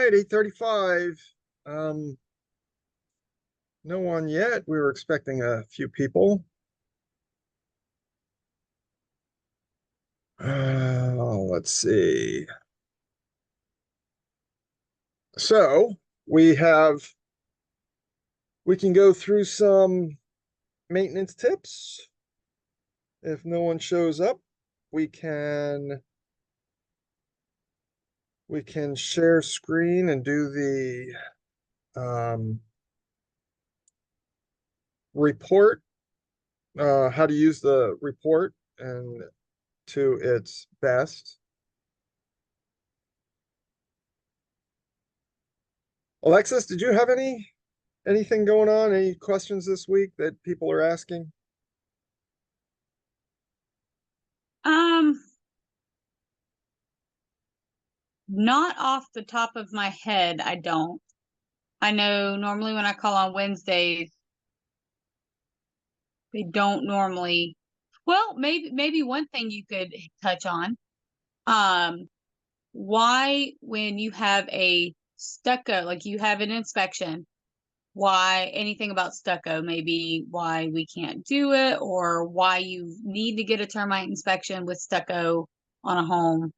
right, 8:35. No one yet. We were expecting a few people. Let's see. So we can go through some maintenance tips. If no one shows up, we can share screen and do the report, how to use the report and to its best. Alexis, did you have anything going on? Any questions this week that people are asking? Not off the top of my head, I don't. I know normally when I call on Wednesdays, they don't normally. Well, maybe one thing you could touch on. Why when you have a stucco, like you have an inspection, why anything about stucco, maybe why we can't do it, or why you need to get a termite inspection with stucco on a home.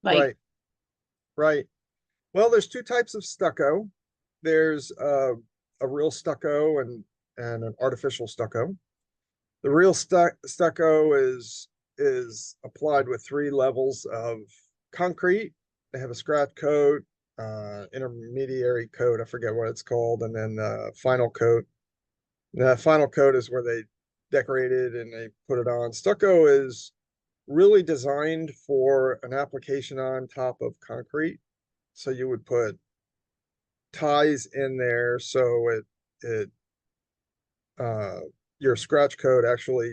Like, Right. Well, there's two types of stucco. There's a real stucco and an artificial stucco. The real stucco is applied with 3 levels of concrete. They have a scratch coat, intermediary coat, I forget what it's called, and then the final coat. The final coat is where they decorate it and they put it on. Stucco is really designed for an application on top of concrete. So you would put ties in there so it your scratch coat actually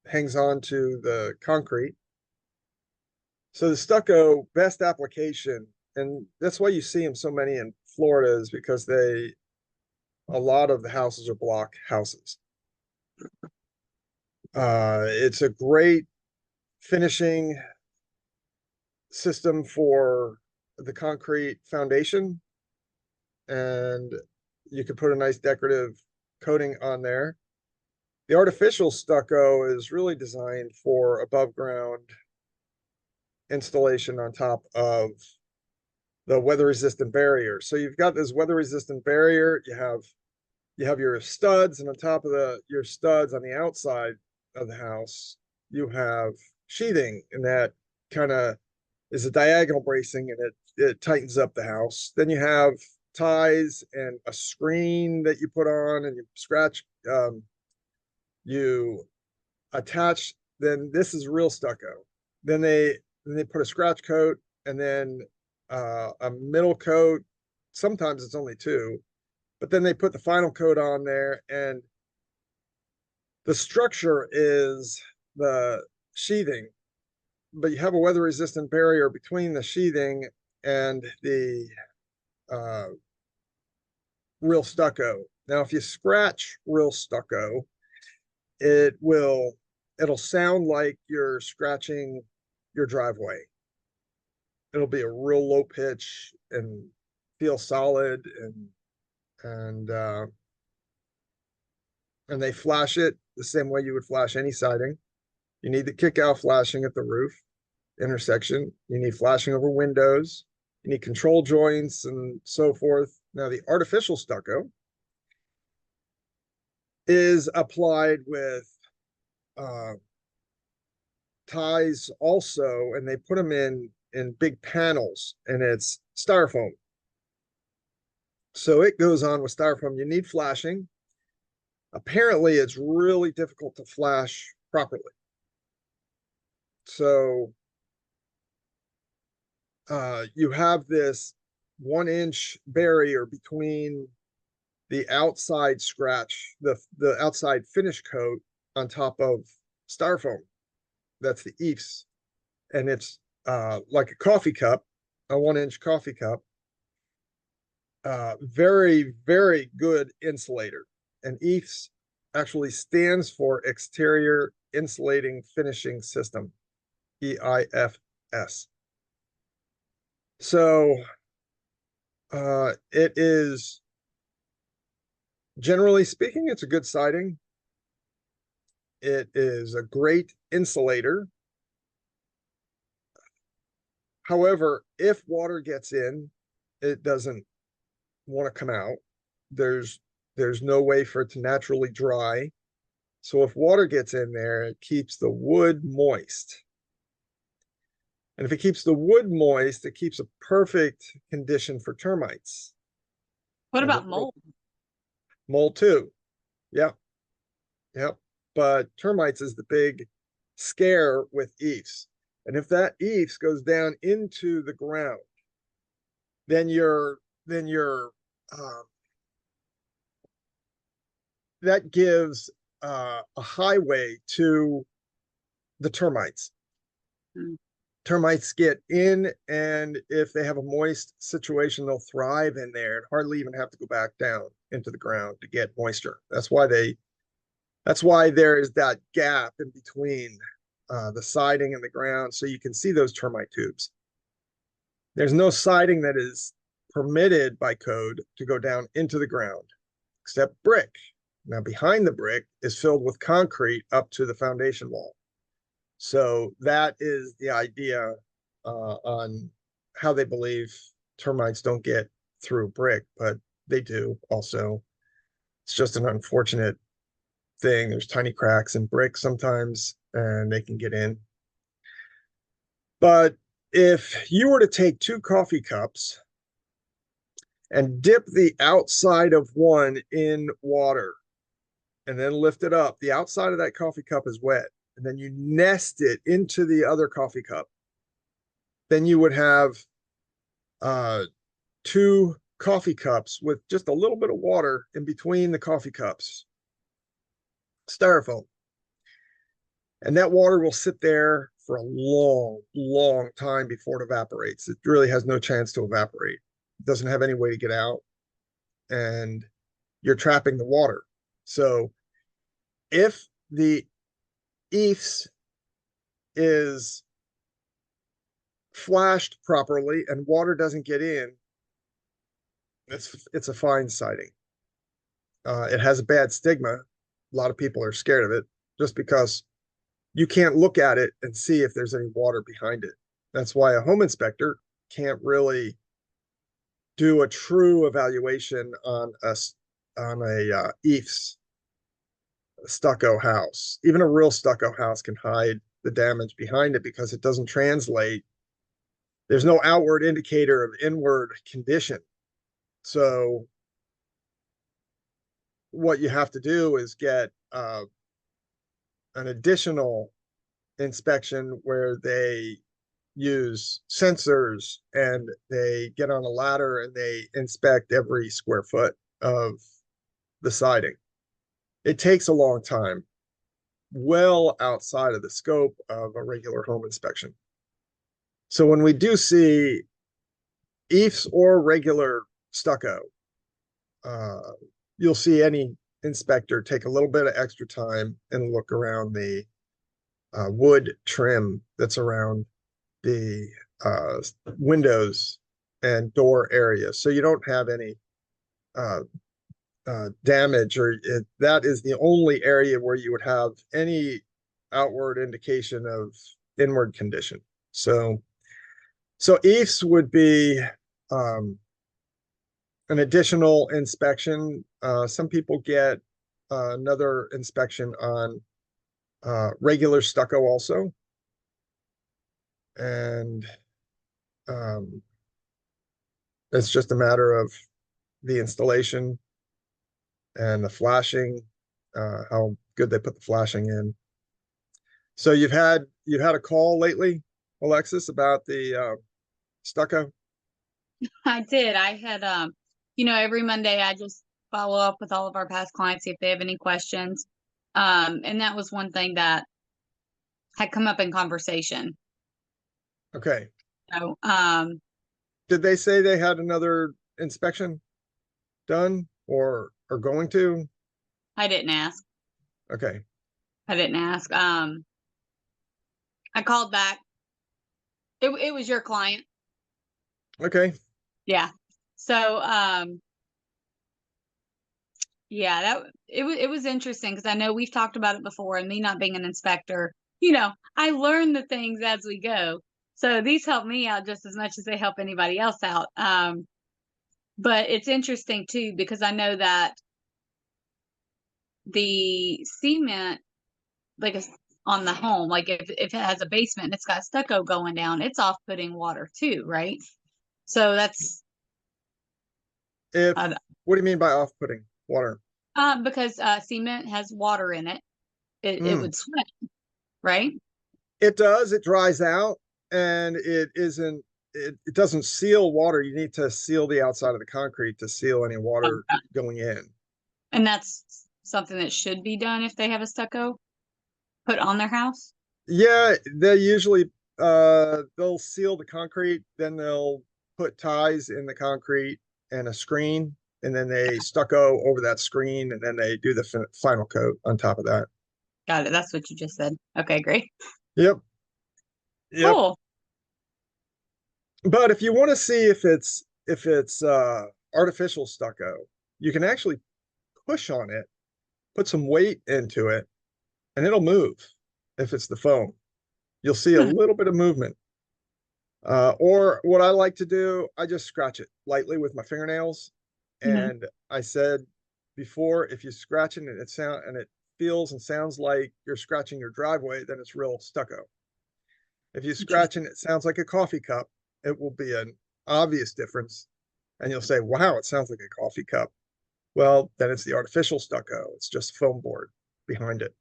hangs on to the concrete. So the stucco best application, and that's why you see them so many in Florida, is because a lot of the houses are block houses. It's a great finishing system for the concrete foundation, and you could put a nice decorative coating on there. The artificial stucco is really designed for above ground installation on top of the weather resistant barrier. So you've got this weather resistant barrier, you have your studs, and on top of your studs on the outside of the house, you have sheathing, and that kind of is a diagonal bracing, and it tightens up the house. Then you have ties and a screen that you put on, and you scratch, you attach. Then this is real stucco. Then they put a scratch coat, and then a middle coat. Sometimes it's only 2, but then they put the final coat on there, and the structure is the sheathing, but you have a weather resistant barrier between the sheathing and the real stucco. Now, if you scratch real stucco, it'll sound like you're scratching your driveway. It'll be a real low pitch and feel solid, and they flash it the same way you would flash any siding. You need the kick out flashing at the roof intersection. You need flashing over windows. You need control joints and so forth. Now, the artificial stucco is applied with ties also, and they put them in big panels, and it's styrofoam. So it goes on with styrofoam. You need flashing. Apparently, it's really difficult to flash properly. So you have this 1-inch barrier between the outside scratch, the outside finish coat on top of styrofoam. That's the EIFS. And it's like a coffee cup, a 1-inch coffee cup. Very, very good insulator. And EIFS actually stands for Exterior Insulating Finishing System, EIFS. So it is, generally speaking, it's a good siding. It is a great insulator. However, if water gets in, it doesn't want to come out. There's there's no way for it to naturally dry. So if water gets in there, it keeps the wood moist. And if it keeps the wood moist, it keeps a perfect condition for termites. What And the about mold? mold too. Yeah, yeah. But termites is the big scare with EIFS. And if that EIFS goes down into the ground, then you're uh, that gives a highway to the termites. Mm. Termites get in, and if they have a moist situation, they'll thrive in there and hardly even have to go back down into the ground to get moisture. That's why there is that gap in between the siding and the ground, so you can see those termite tubes. There's no siding that is permitted by code to go down into the ground, except brick. Now, behind the brick is filled with concrete up to the foundation wall. So that is the idea on how they believe termites don't get through brick, but they do also. It's just an unfortunate thing. There's tiny cracks in brick sometimes, and they can get in. But if you were to take 2 coffee cups and dip the outside of one in water and then lift it up, the outside of that coffee cup is wet, and then you nest it into the other coffee cup, then you would have 2 coffee cups with just a little bit of water in between the coffee cups, styrofoam. And that water will sit there for a long, long time before it evaporates. It really has no chance to evaporate. It doesn't have any way to get out, and you're trapping the water. So if the EIFS is flashed properly and water doesn't get in, it's a fine siding. It has a bad stigma. A lot of people are scared of it just because you can't look at it and see if there's any water behind it. That's why a home inspector can't really do a true evaluation on a EIFS stucco house. Even a real stucco house can hide the damage behind it because it doesn't translate. There's no outward indicator of inward condition. So what you have to do is get an additional inspection where they use sensors and they get on a ladder and they inspect every square foot of the siding. It takes a long time, well outside of the scope of a regular home inspection. So when we do see EIFS or regular stucco, uh, you'll see any inspector take a little bit of extra time and look around the wood trim that's around the uh, windows and door areas, so you don't have any uh, damage, or that is the only area where you would have any outward indication of inward condition. So EIFS would be um, an additional inspection. Some people get another inspection on regular stucco also. And it's just a matter of the installation and the flashing, how good they put the flashing in. So you've had a call lately, Alexis, about the stucco? I did. I had every Monday I just follow up with all of our past clients, see if they have any questions. And that was one thing that had come up in conversation. Okay. So, Did they say they had another inspection done or are going to? I didn't ask. Okay. I didn't ask. I called back. It was your client. Okay. Yeah. So, yeah, it was interesting because I know we've talked about it before, and me not being an inspector, I learn the things as we go. So these help me out just as much as they help anybody else out. But it's interesting too because I know that the cement, like on the home, like if it has a basement and it's got stucco going down, it's off-putting water too, right? So that's If, uh, what do you mean by off-putting water? because cement has water in it. It Mm. would sweat, right? It does, it dries out and it doesn't seal water. You need to seal the outside of the concrete to seal any water going in. And that's something that should be done if they have a stucco put on their house. Yeah, they usually they'll seal the concrete, then they'll put ties in the concrete and a screen, and then they stucco over that screen, and then they do the final coat on top of that. Got it. That's what you just said. Okay, great. Yep, yep. Cool. But if you want to see if it's artificial stucco, you can actually push on it, put some weight into it, and it'll move. If it's the foam, you'll see a little bit of movement. Or what I like to do, I just scratch it lightly with my fingernails. Mhm. And I said before, if you scratch it and it feels and sounds like you're scratching your driveway, then it's real stucco. If you scratch Interesting. and it sounds like a coffee cup, it will be an obvious difference. And you'll say, wow, it sounds like a coffee cup. Well, then it's the artificial stucco. It's just foam board behind it.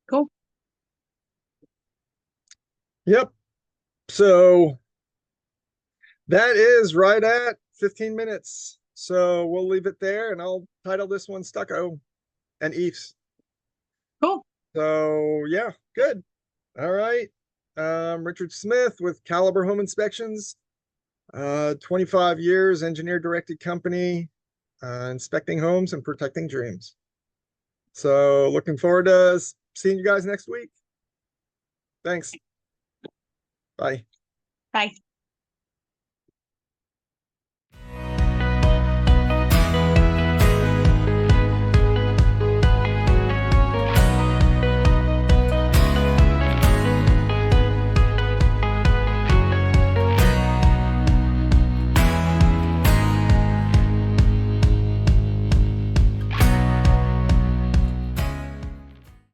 Cool. Yep. So that is right at 15 minutes. So we'll leave it there and I'll title this one Stucco and EIFS. Cool. So yeah, good. All right. Richard Smith with Calibre Home Inspections, 25 years, engineer directed company, inspecting homes and protecting dreams. So looking forward to seeing you guys next week. Thanks. Bye. Bye.